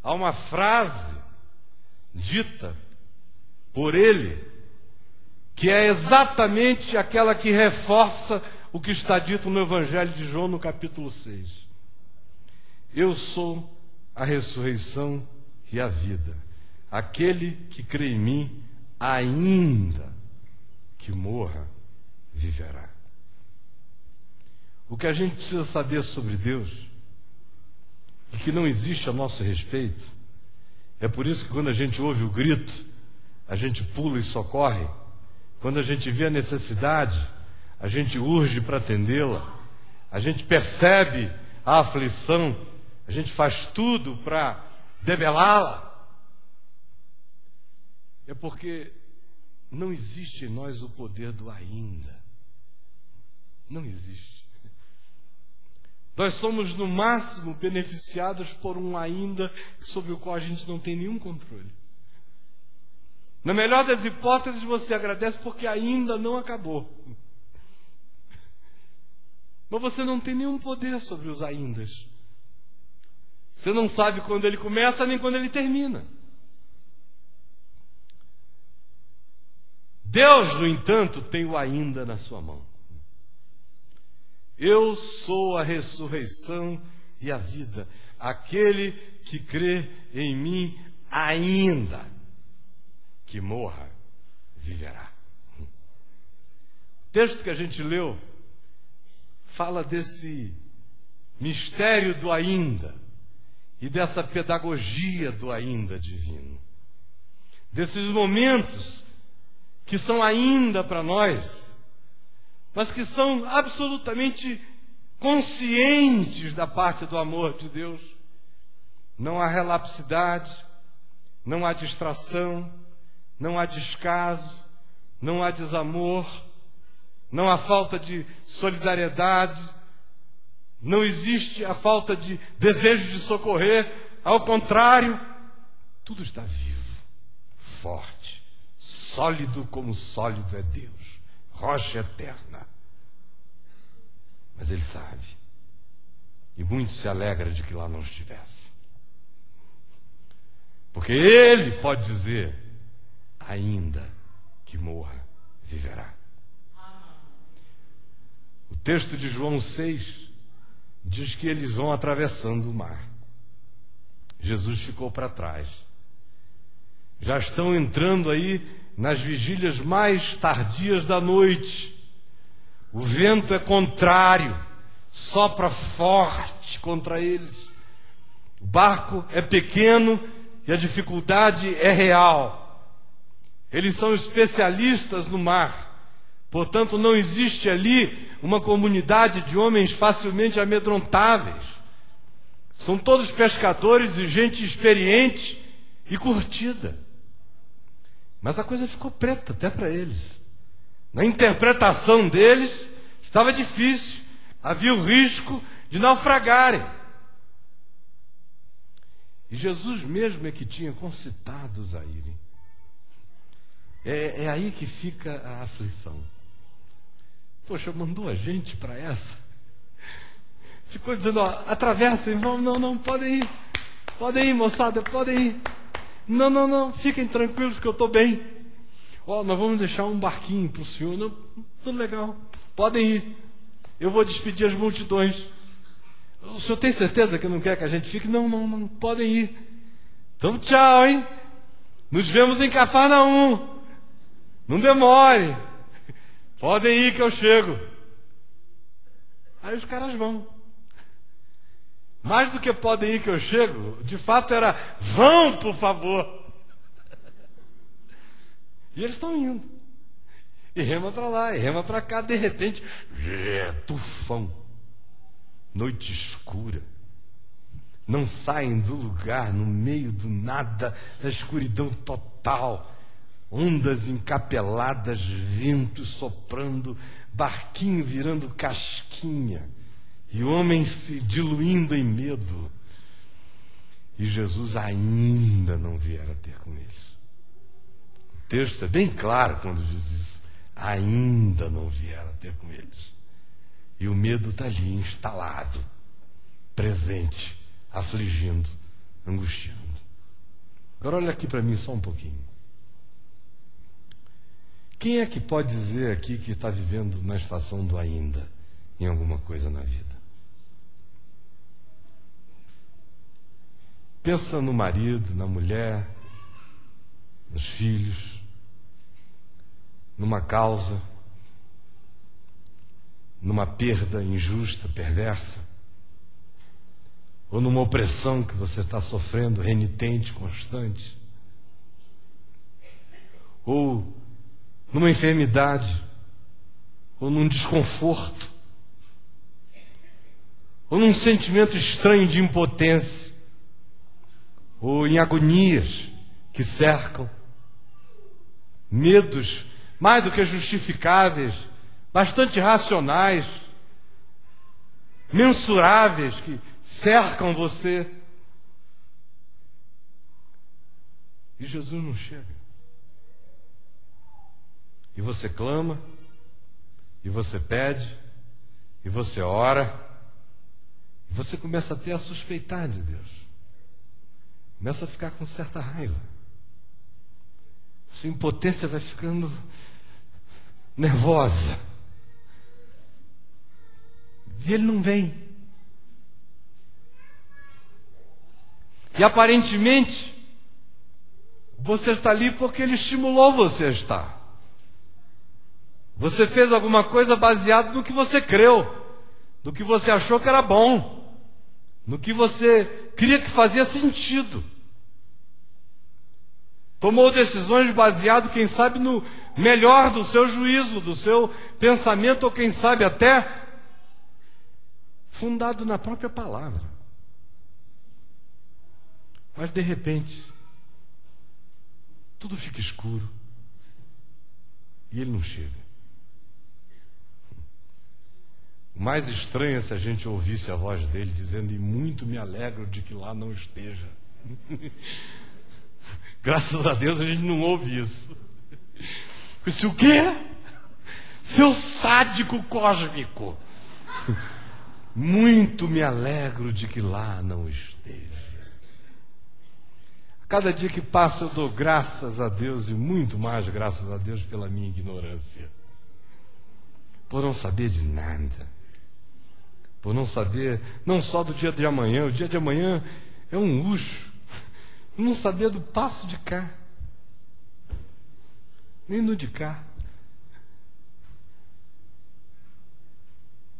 há uma frase dita por ele, que é exatamente aquela que reforça o que está dito no Evangelho de João, no capítulo 6. Eu sou a ressurreição e a vida. Aquele que crê em mim, ainda que morra, viverá. O que a gente precisa saber sobre Deus, e que não existe a nosso respeito, é por isso que quando a gente ouve o grito, a gente pula e socorre. Quando a gente vê a necessidade, a gente urge para atendê-la. A gente percebe a aflição, a gente faz tudo para debelá-la. É porque não existe em nós o poder do ainda. Não existe. Nós somos, no máximo, beneficiados por um ainda sobre o qual a gente não tem nenhum controle. Na melhor das hipóteses, você agradece porque ainda não acabou. Mas você não tem nenhum poder sobre os aindas. Você não sabe quando ele começa nem quando ele termina. Deus, no entanto, tem o ainda na sua mão. Eu sou a ressurreição e a vida. Aquele que crê em mim, ainda que morra, viverá. O texto que a gente leu fala desse mistério do ainda e dessa pedagogia do ainda divino. Desses momentos que são ainda para nós, mas que são absolutamente conscientes da parte do amor de Deus. Não há relapsidade, não há distração, não há descaso, não há desamor, não há falta de solidariedade, não existe a falta de desejo de socorrer. Ao contrário, tudo está vivo, forte, sólido como sólido é Deus, rocha eterna. Mas Ele sabe, e muito se alegra de que lá não estivesse, porque Ele pode dizer: ainda que morra, viverá. O texto de João 6 diz que eles vão atravessando o mar. Jesus ficou para trás. Já estão entrando aí nas vigílias mais tardias da noite. O vento é contrário, sopra forte contra eles. O barco é pequeno e a dificuldade é real. Eles são especialistas no mar, portanto não existe ali uma comunidade de homens facilmente amedrontáveis. São todos pescadores e gente experiente e curtida. Mas a coisa ficou preta até para eles. Na interpretação deles estava difícil, havia o risco de naufragarem. E Jesus mesmo é que tinha concitado-os a irem. É aí que fica a aflição. Poxa, mandou a gente para essa. Ficou dizendo, ó, atravessem, vão, não, podem ir, moçada, podem ir. Não, fiquem tranquilos que eu estou bem. Ó, nós vamos deixar um barquinho para o senhor. Não, tudo legal, podem ir. Eu vou despedir as multidões. O senhor tem certeza que não quer que a gente fique? Não, podem ir. Então tchau, hein? Nos vemos em Cafarnaum. Não demore. Podem ir que eu chego. Aí os caras vão. Mais do que podem ir que eu chego, de fato era: vão, por favor. E eles estão indo. E rema para lá, e rema para cá. De repente, tufão. Noite escura. Não saem do lugar, no meio do nada, na escuridão total. Ondas encapeladas, ventos soprando, barquinho virando casquinha, e homens se diluindo em medo. E Jesus ainda não viera ter com eles. O texto é bem claro quando diz isso. Ainda não viera ter com eles. E o medo está ali instalado, presente, afligindo, angustiando. Agora olha aqui para mim só um pouquinho. Quem é que pode dizer aqui que está vivendo na estação do ainda, em alguma coisa na vida? Pensa no marido, na mulher, nos filhos, numa causa, numa perda injusta, perversa, ou numa opressão que você está sofrendo, renitente, constante, ou numa enfermidade, ou num desconforto, ou num sentimento estranho de impotência, ou em agonias que cercam, medos mais do que justificáveis, bastante racionais, mensuráveis, que cercam você. E Jesus não chega. E você clama, e você pede, e você ora, e você começa até a suspeitar de Deus. Começa a ficar com certa raiva. Sua impotência vai ficando nervosa. E ele não vem. E aparentemente, você está ali porque ele estimulou você a estar. Você fez alguma coisa baseado no que você creu, no que você achou que era bom, no que você cria que fazia sentido. Tomou decisões baseado, quem sabe, no melhor do seu juízo, do seu pensamento, ou quem sabe até fundado na própria palavra. Mas de repente, tudo fica escuro e ele não chega. O mais estranho é se a gente ouvisse a voz dele dizendo: e muito me alegro de que lá não esteja. Graças a Deus a gente não ouve isso. Disse: o quê? Seu sádico cósmico. Muito me alegro de que lá não esteja. A cada dia que passa eu dou graças a Deus, e muito mais graças a Deus pela minha ignorância. Por não saber de nada. Por não saber, não só do dia de amanhã. O dia de amanhã é um luxo. Não saber do passo de cá. Nem no de cá.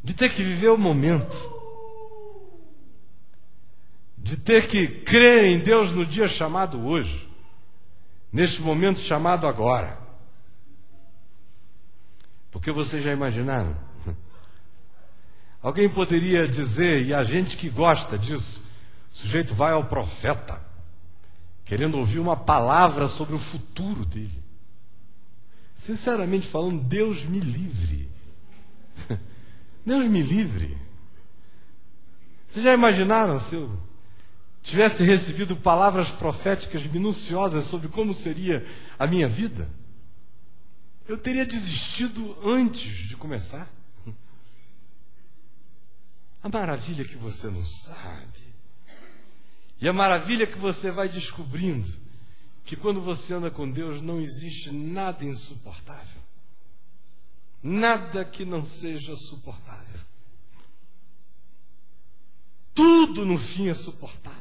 De ter que viver o momento. De ter que crer em Deus no dia chamado hoje. Neste momento chamado agora. Porque vocês já imaginaram? Alguém poderia dizer, e a gente que gosta disso, o sujeito vai ao profeta, querendo ouvir uma palavra sobre o futuro dele. Sinceramente falando, Deus me livre. Deus me livre. Vocês já imaginaram se eu tivesse recebido palavras proféticas minuciosas sobre como seria a minha vida? Eu teria desistido antes de começar. A maravilha que você não sabe. E a maravilha que você vai descobrindo, que quando você anda com Deus não existe nada insuportável. Nada que não seja suportável. Tudo no fim é suportável.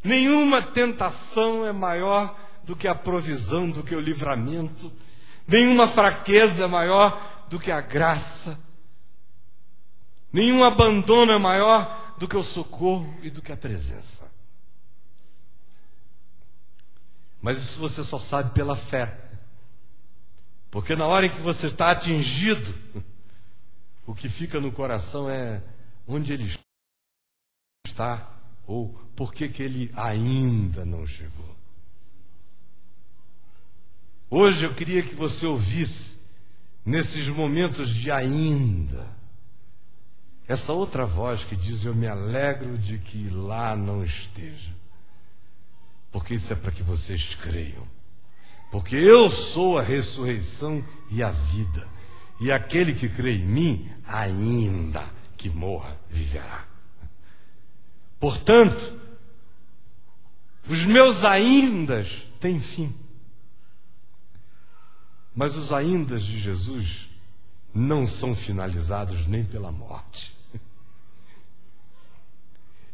Nenhuma tentação é maior do que a provisão, do que o livramento. Nenhuma fraqueza é maior do que a graça. Nenhum abandono é maior do que o socorro e do que a presença. Mas isso você só sabe pela fé. Porque na hora em que você está atingido, o que fica no coração é onde ele está ou por que ele ainda não chegou. Hoje eu queria que você ouvisse, nesses momentos de ainda, essa outra voz que diz: eu me alegro de que lá não esteja. Porque isso é para que vocês creiam. Porque eu sou a ressurreição e a vida. E aquele que crê em mim, ainda que morra, viverá. Portanto, os meus aindas têm fim. Mas os aindas de Jesus não são finalizados nem pela morte.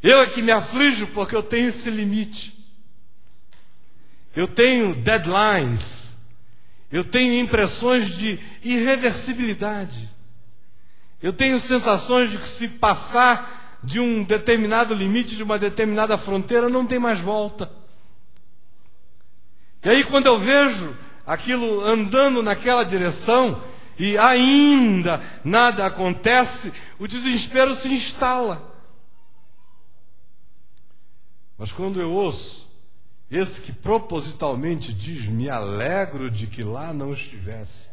Eu é que me aflijo porque eu tenho esse limite. Eu tenho deadlines. Eu tenho impressões de irreversibilidade. Eu tenho sensações de que se passar de um determinado limite, de uma determinada fronteira, não tem mais volta. E aí quando eu vejo aquilo andando naquela direção e ainda nada acontece, o desespero se instala. Mas quando eu ouço esse que propositalmente diz: me alegro de que lá não estivesse,